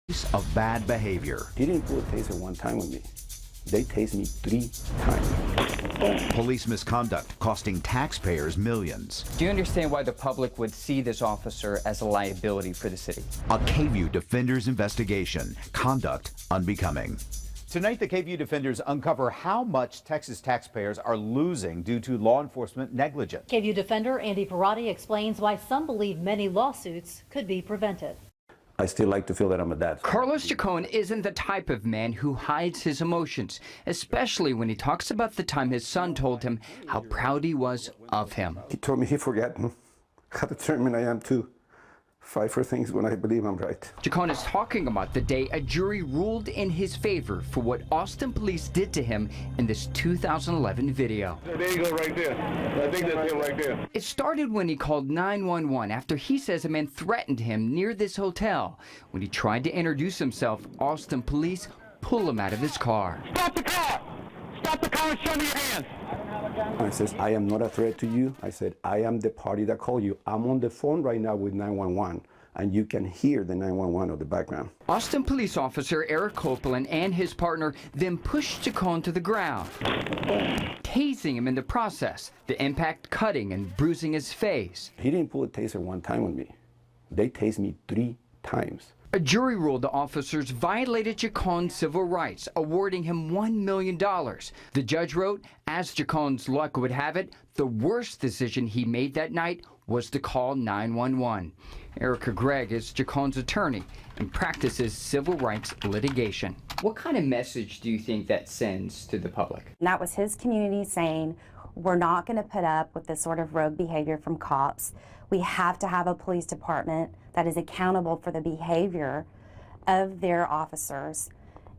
of bad behavior. He didn't pull a taser one time with me. They tased me 3 times. Police misconduct costing taxpayers millions. Do you understand why the public would see this officer as a liability for the city? A KVUE Defenders investigation. Conduct unbecoming. Tonight, the KVUE Defenders uncover how much Texas taxpayers are losing due to law enforcement negligence. KVUE Defender Andy Parati explains why some believe many lawsuits could be prevented. I still like to feel that I'm a dad. Carlos Chacon isn't the type of man who hides his emotions, especially when he talks about the time his son told him how proud he was of him. He told me he forgot how determined I am to fight for things when I believe I'm right. Chacon is talking about the day a jury ruled in his favor for what Austin police did to him in this 2011 video. There you go, right there. I think that's him right there. It started when he called 911 after he says a man threatened him near this hotel. When he tried to introduce himself, Austin police pull him out of his car. Stop the car! Stop the car and show me your hands! I says, I am not a threat to you. I said, I am the party that called you. I'm on the phone right now with 911, and you can hear the 911 of the background. Austin police officer Eric Copeland and his partner then pushed Chacon to the ground, tasing him in the process, the impact cutting and bruising his face. He didn't pull a taser one time with me. They tased me 3 times. A jury ruled the officers violated Chacon's civil rights, awarding him $1 million. The judge wrote, as Chacon's luck would have it, the worst decision he made that night was to call 911. Erica Gregg is Chacon's attorney and practices civil rights litigation. What kind of message do you think that sends to the public? And that was his community saying, we're not going to put up with this sort of rogue behavior from cops. We have to have a police department that is accountable for the behavior of their officers,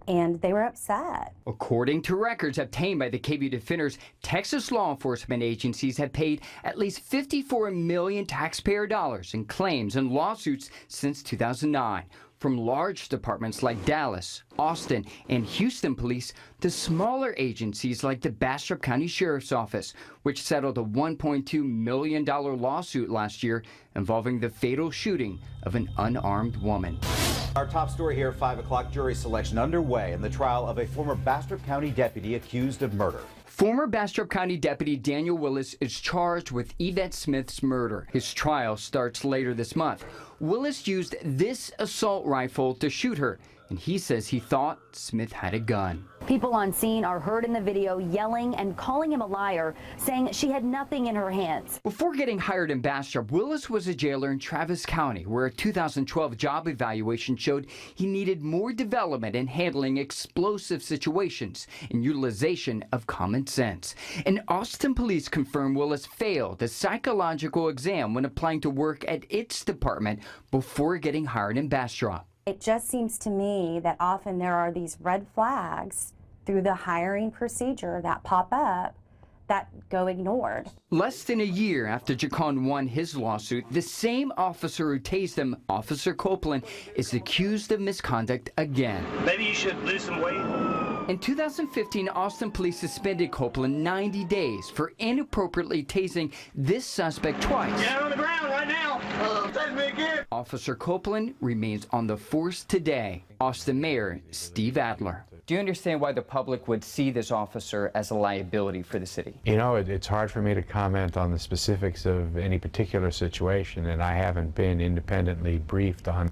and they were upset. According to records obtained by the KVUE Defenders, Texas law enforcement agencies have paid at least $54 million taxpayer dollars in claims and lawsuits since 2009. From large departments like Dallas, Austin, and Houston police to smaller agencies like the Bastrop County Sheriff's Office, which settled a $1.2 million lawsuit last year involving the fatal shooting of an unarmed woman. Our top story here, 5 o'clock, jury selection underway in the trial of a former Bastrop County deputy accused of murder. Former Bastrop County Deputy Daniel Willis is charged with Yvette Smith's murder. His trial starts later this month. Willis used this assault rifle to shoot her, and he says he thought Smith had a gun. People on scene are heard in the video yelling and calling him a liar, saying she had nothing in her hands. Before getting hired in Bastrop, Willis was a jailer in Travis County, where a 2012 job evaluation showed he needed more development in handling explosive situations and utilization of common sense. And Austin police confirm Willis failed a psychological exam when applying to work at its department before getting hired in Bastrop. It just seems to me that often there are these red flags through the hiring procedure that pop up that go ignored. Less than a year after Chacon won his lawsuit, the same officer who tased him, Officer Copeland, is accused of misconduct again. Maybe you should lose some weight. In 2015, Austin police suspended Copeland 90 days for inappropriately tasing this suspect twice. Get on the ground right now. Tase me again. Officer Copeland remains on the force today. Austin Mayor Steve Adler. Do you understand why the public would see this officer as a liability for the city? You know, it's hard for me to comment on the specifics of any particular situation, and I haven't been independently briefed on.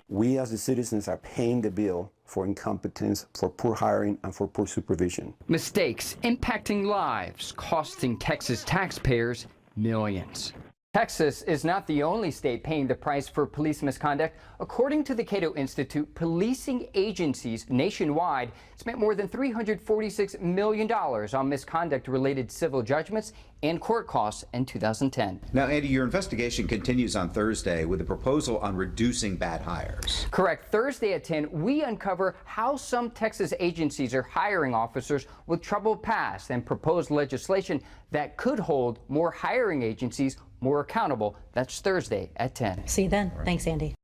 We as the citizens are paying the bill for incompetence, for poor hiring, and for poor supervision. Mistakes impacting lives, costing Texas taxpayers millions. Texas is not the only state paying the price for police misconduct. According to the Cato Institute, policing agencies nationwide spent more than $346 million on misconduct-related civil judgments and court costs in 2010. Now, Andy, your investigation continues on Thursday with a proposal on reducing bad hires. Correct. Thursday at 10, we uncover how some Texas agencies are hiring officers with troubled past and propose legislation that could hold more hiring agencies more accountable. That's Thursday at 10. See you then. Thanks, Andy.